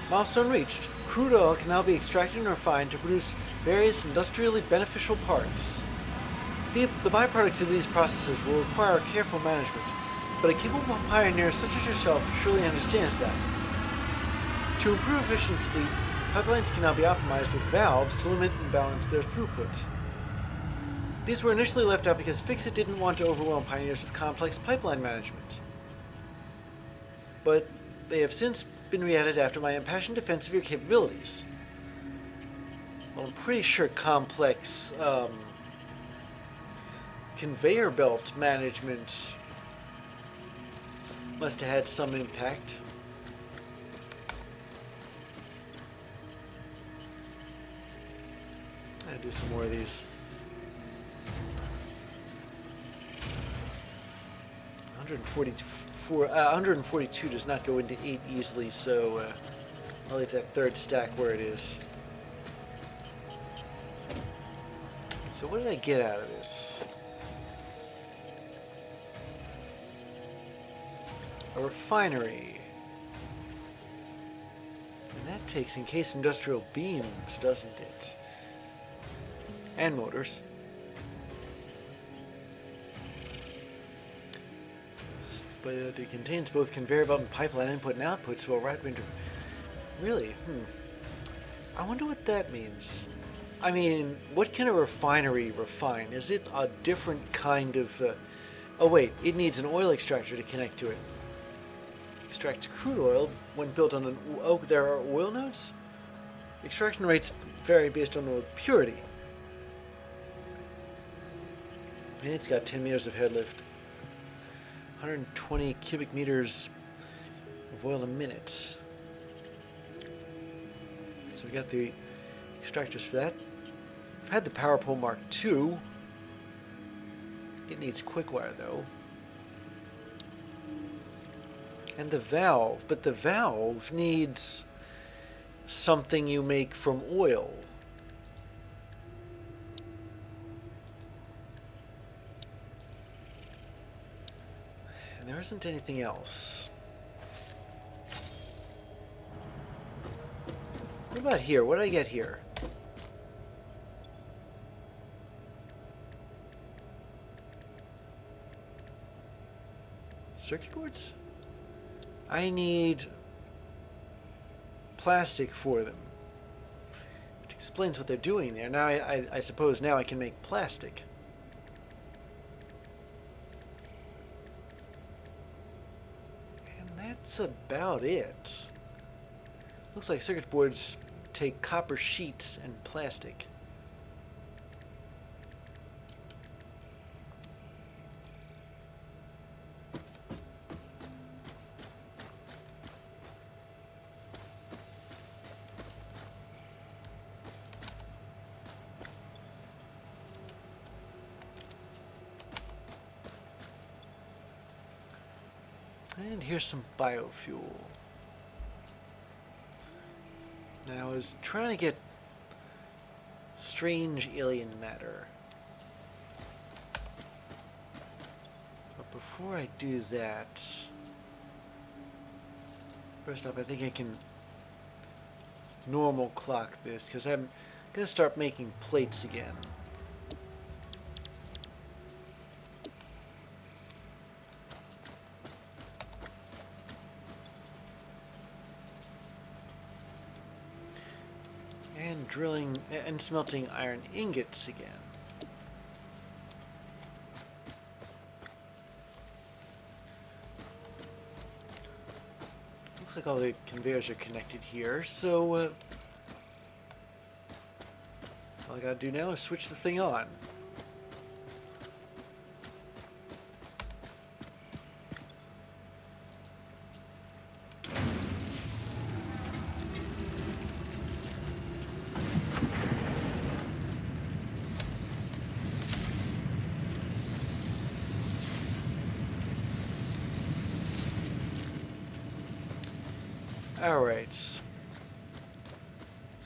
Milestone reached. Crude oil can now be extracted and refined to produce various industrially beneficial parts. The byproducts of these processes will require careful management, but a capable pioneer such as yourself surely understands that. To improve efficiency, pipelines can now be optimized with valves to limit and balance their throughput. These were initially left out because Fixit didn't want to overwhelm pioneers with complex pipeline management. But they have since been re-added after my impassioned defense of your capabilities. Well, I'm pretty sure complex conveyor belt management must have had some impact. I'll do some more of these. 142 does not go into 8 easily, so I'll leave that third stack where it is. So what did I get out of this? A refinery. And that takes encased industrial beams, doesn't it? And motors. But it contains both conveyor belt and pipeline input and output, so a wide range of... Really? I wonder what that means. I mean, what can a refinery refine? Is it a different kind of... Oh wait, it needs an oil extractor to connect to it. Extract crude oil when built on an... Oh, there are oil nodes? Extraction rates vary based on oil purity. And it's got 10 meters of head lift. 120 cubic meters of oil a minute. So we got the extractors for that. I've had the power pole Mark II. It needs quick wire though. And the valve, but the valve needs something you make from oil. And there isn't anything else. What about here? What did I get here? Circuit boards? I need plastic for them. Which explains what they're doing there. Now I suppose now I can make plastic. And that's about it. Looks like circuit boards take copper sheets and plastic. And here's some biofuel. Now I was trying to get strange alien matter. But before I do that, first off I think I can normal clock this because I'm going to start making plates again. And drilling and smelting iron ingots again. Looks like all the conveyors are connected here, so all I gotta do now is switch the thing on. Alright, so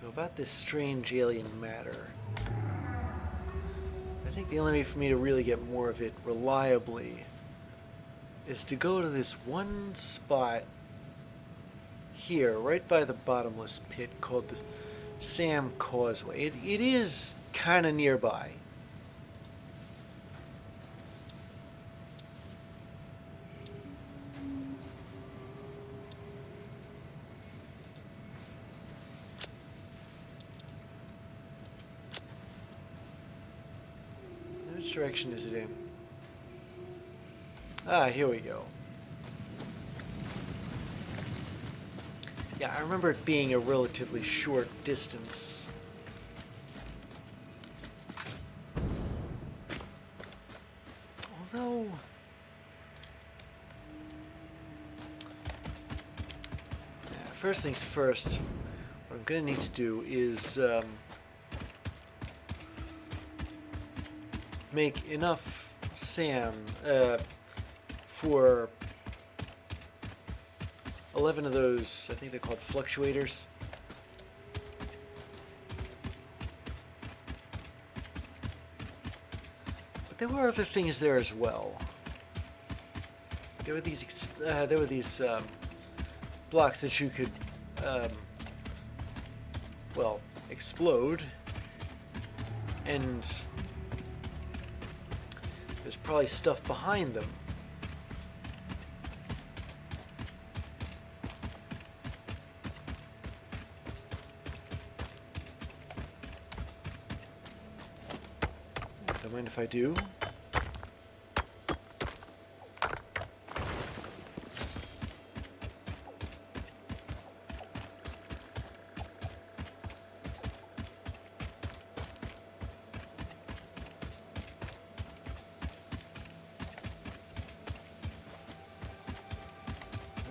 about this strange alien matter. I think the only way for me to really get more of it reliably is to go to this one spot here, right by the bottomless pit, called the Sam Causeway. It is kind of nearby. Which direction is it in? Ah, here we go. Yeah, I remember it being a relatively short distance. Although... yeah, first things first, what I'm going to need to do is make enough sand for 11 of those, I think they're called fluctuators. But there were other things there as well. There were these blocks that you could, well, explode, and there's probably stuff behind them. Don't mind if I do.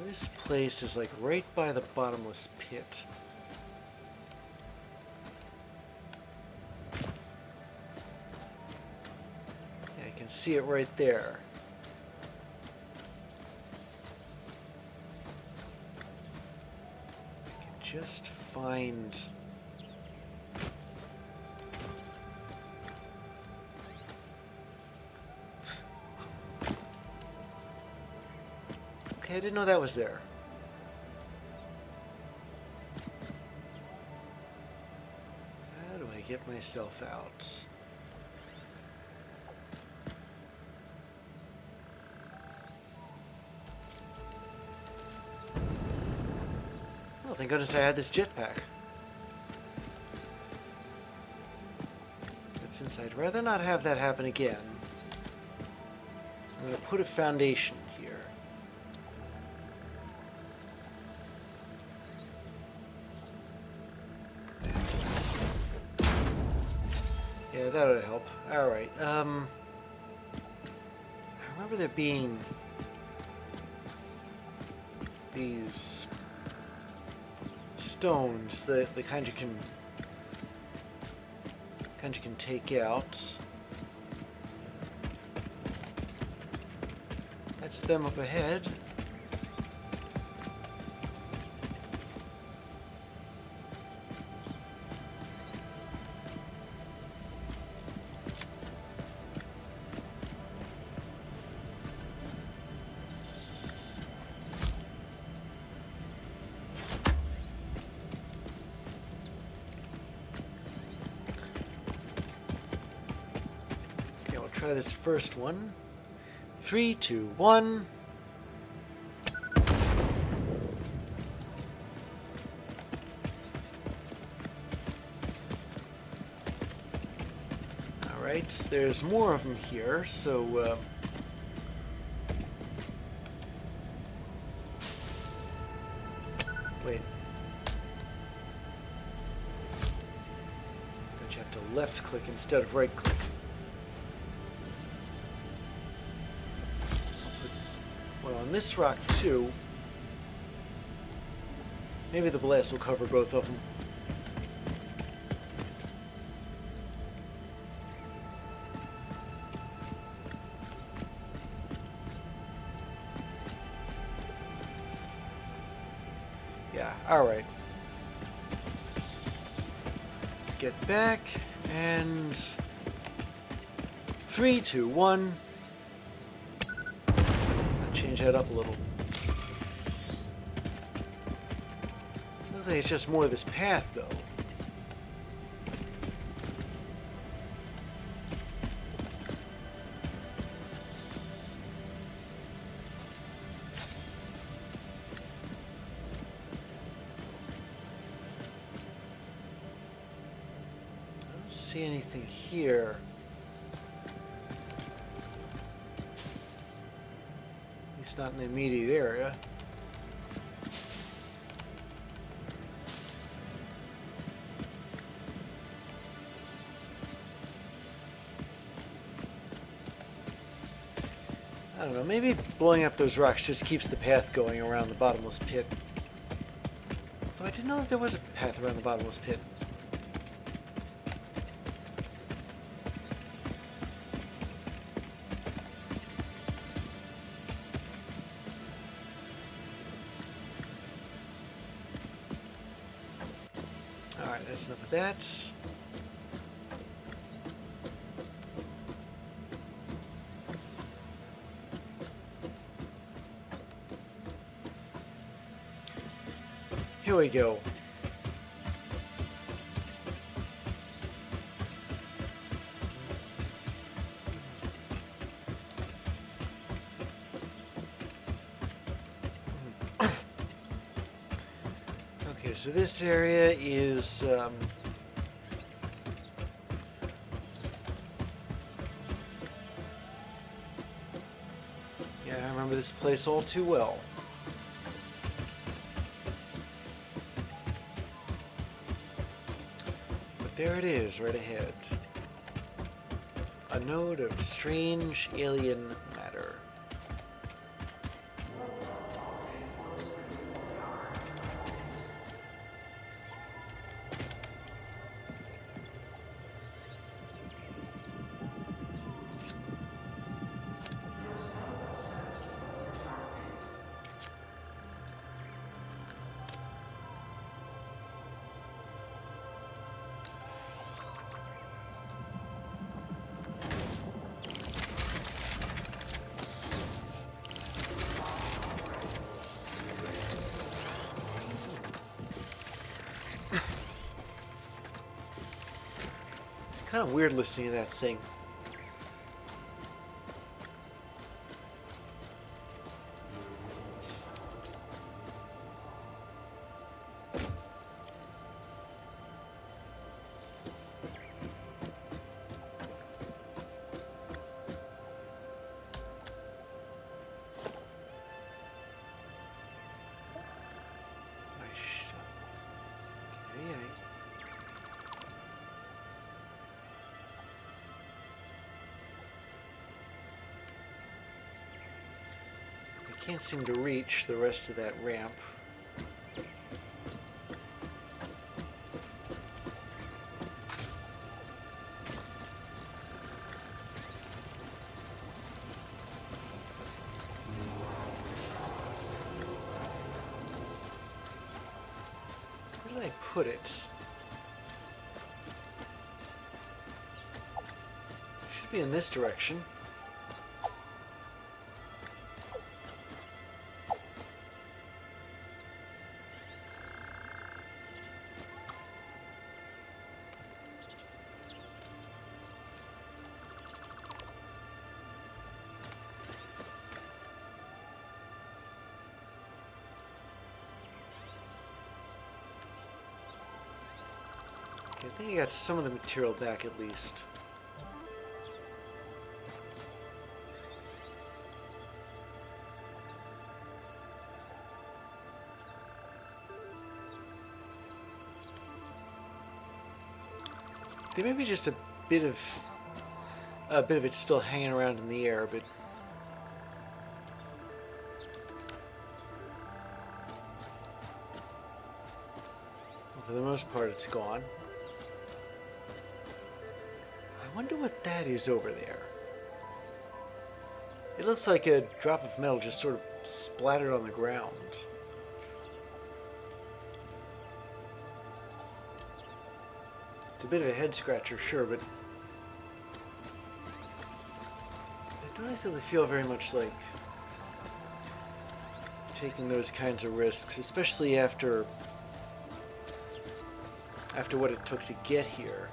This place is like right by the bottomless pit. Yeah, you can see it right there. I can just find... I didn't know that was there. How do I get myself out? Well, thank goodness I had this jetpack. But since I'd rather not have that happen again, I'm going to put a foundation here. Yeah, that would help. Alright, I remember there being these stones, the kind you can take out. That's them up ahead. Try this first one. 3, 2, 1. Alright, there's more of them here, so wait. Don't you have to left click instead of right click? On this rock too. Maybe the blast will cover both of them. Yeah, alright. Let's get back and 3, 2, 1. Change that up a little. like it's just more of this path, though. I don't see anything here. At least not in the immediate area. I don't know, maybe blowing up those rocks just keeps the path going around the bottomless pit. Though I didn't know that there was a path around the bottomless pit. Alright, that's enough of that. Here we go. Okay, so this area is yeah, I remember this place all too well. There it is, right ahead. A node of strange alien matter. Kind of weird listening to that thing. Can't seem to reach the rest of that ramp. Where did I put it? Should be in this direction. I think I got some of the material back at least. There may be just a bit of it still hanging around in the air, but for the most part it's gone. I wonder what that is over there. It looks like a drop of metal just sort of splattered on the ground. It's a bit of a head scratcher, sure, but I don't necessarily feel very much like taking those kinds of risks, especially after after what it took to get here.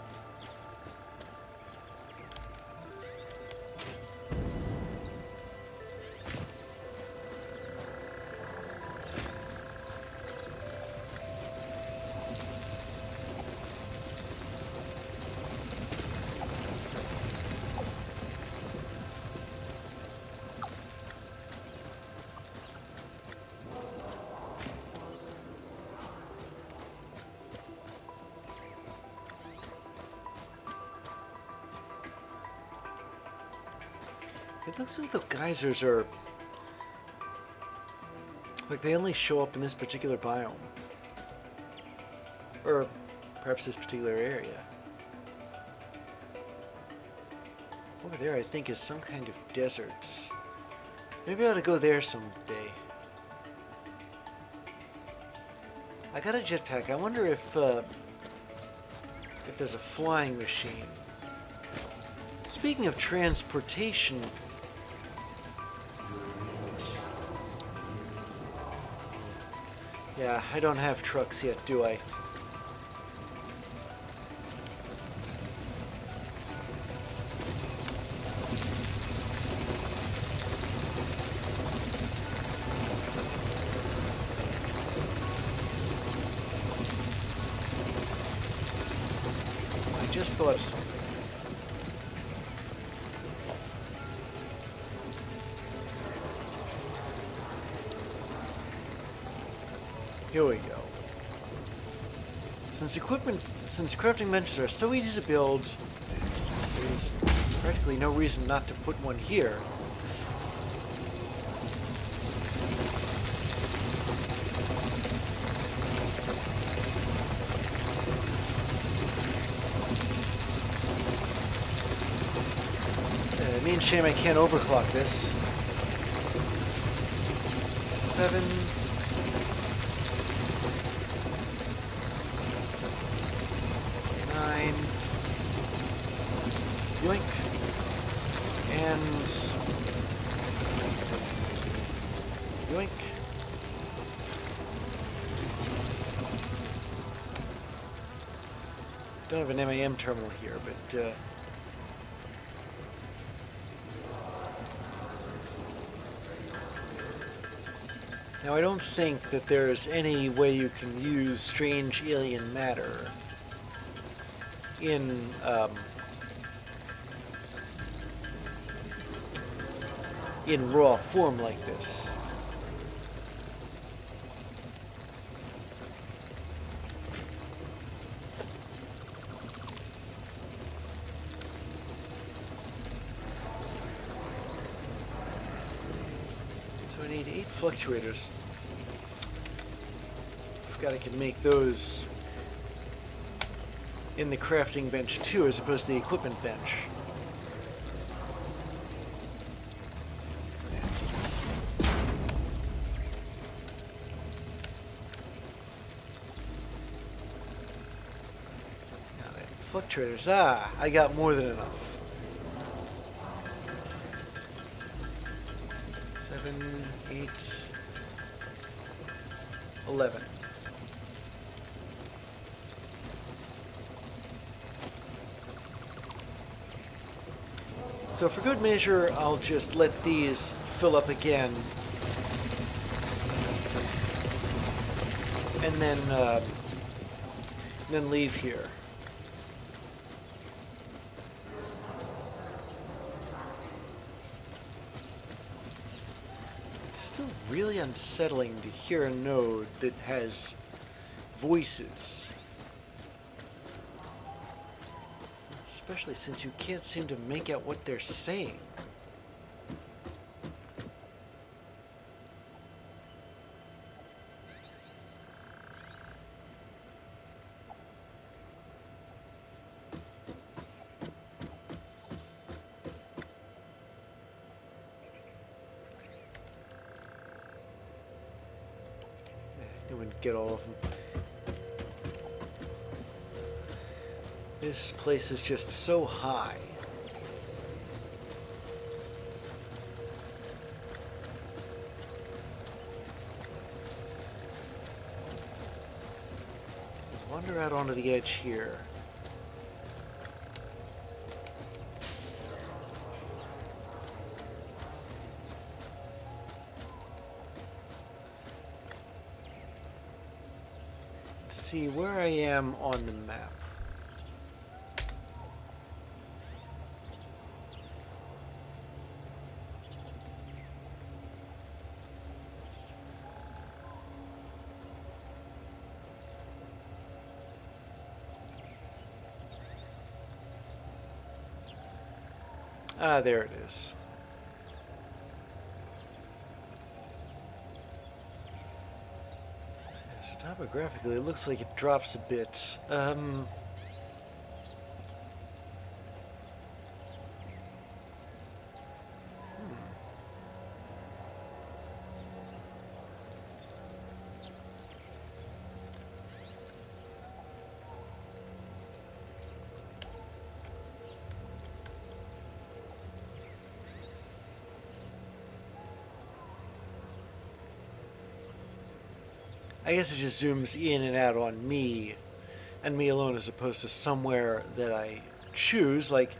It looks as though geysers are like they only show up in this particular biome. Or perhaps this particular area. Over there I think is some kind of desert. Maybe I ought to go there someday. I got a jetpack. I wonder if there's a flying machine. Speaking of transportation, yeah, I don't have trucks yet, do I? I just thought of something. Here we go. Since crafting benches are so easy to build, there's practically no reason not to put one here. Mean shame I can't overclock this. 7. Yoink. And yoink. Don't have an MAM terminal here, but now I don't think that there's any way you can use strange alien matter in raw form like this. So I need 8 fluctuators. Forgot I can make those in the crafting bench too, as opposed to the equipment bench. Fluctuators. Ah, I got more than enough. 7, 8, 11. So for good measure, I'll just let these fill up again. And then leave here. Really unsettling to hear a node that has voices. Especially since you can't seem to make out what they're saying. Get all of them. This place is just so high. wander out onto the edge here. See where I am on the map. Ah, there it is. So topographically, it looks like it drops a bit. I guess it just zooms in and out on me, and me alone, as opposed to somewhere that I choose, like...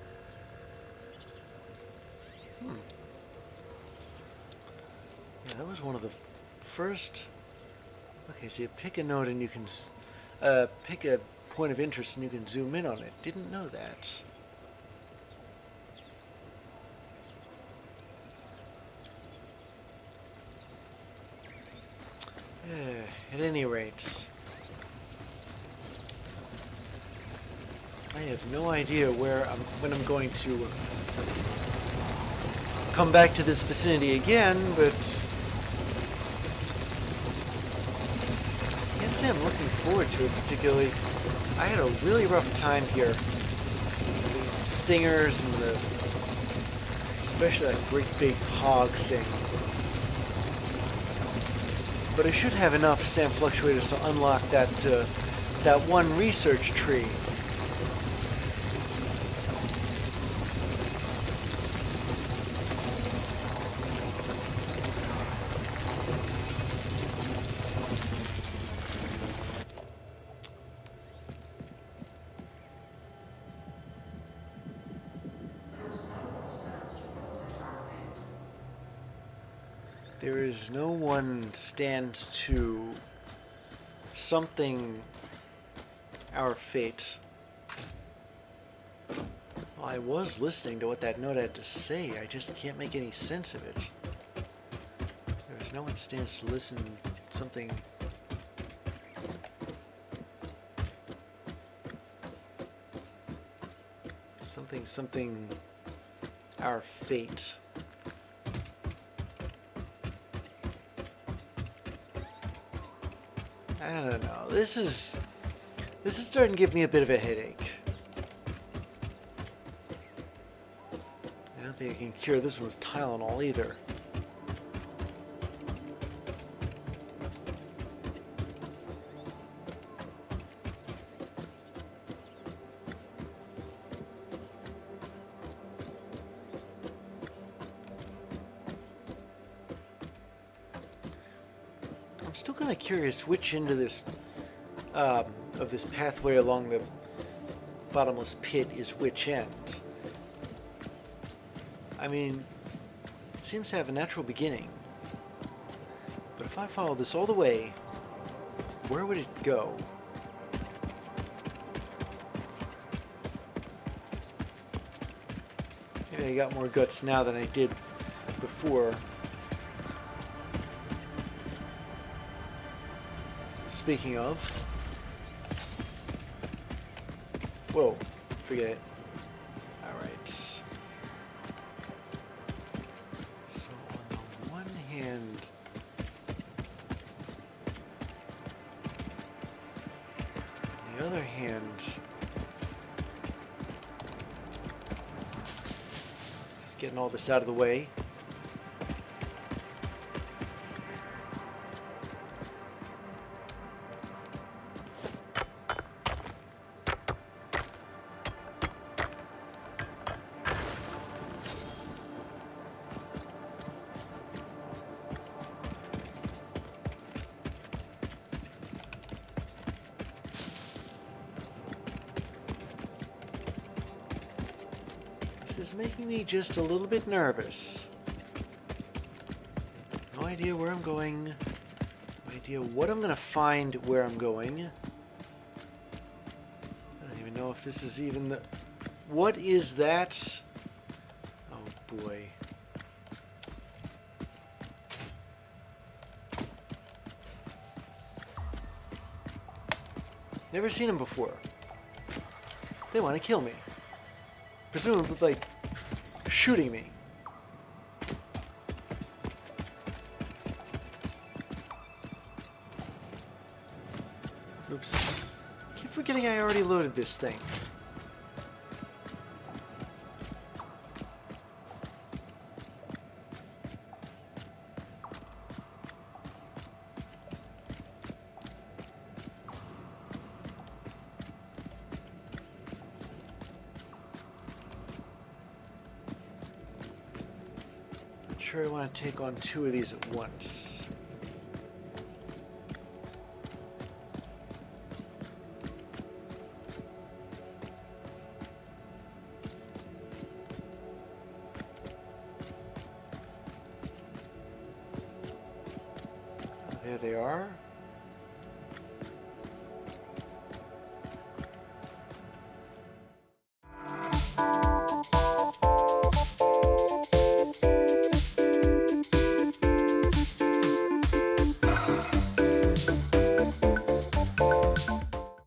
Yeah, that was one of the first... Okay, so you pick a node and you can... pick a point of interest and you can zoom in on it. Didn't know that. At any rate, I have no idea when I'm going to come back to this vicinity again, but I can't say I'm looking forward to it particularly. I had a really rough time here. The stingers and especially that great big hog thing. But I should have enough SAM fluctuators to unlock that that one research tree. There is no one stands to something our fate. Well, I was listening to what that note had to say. I just can't make any sense of it. There is no one stands to listen something. Something our fate. I don't know. This is starting to give me a bit of a headache. I don't think I can cure this one with Tylenol either. I'm still kind of curious which end of this pathway along the bottomless pit is which end. I mean, it seems to have a natural beginning. But if I follow this all the way, where would it go? Maybe I got more guts now than I did before. Speaking of... Whoa, forget it. Alright. So on the one hand... On the other hand... Just getting all this out of the way. This is making me just a little bit nervous. No idea where I'm going. No idea what I'm gonna find where I'm going. I don't even know if this is even the... What is that? Oh boy. Never seen them before. They want to kill me. Presumably, like, shooting me. Oops. Keep forgetting I already loaded this thing. Sure, I want to take on 2 of these at once. There they are.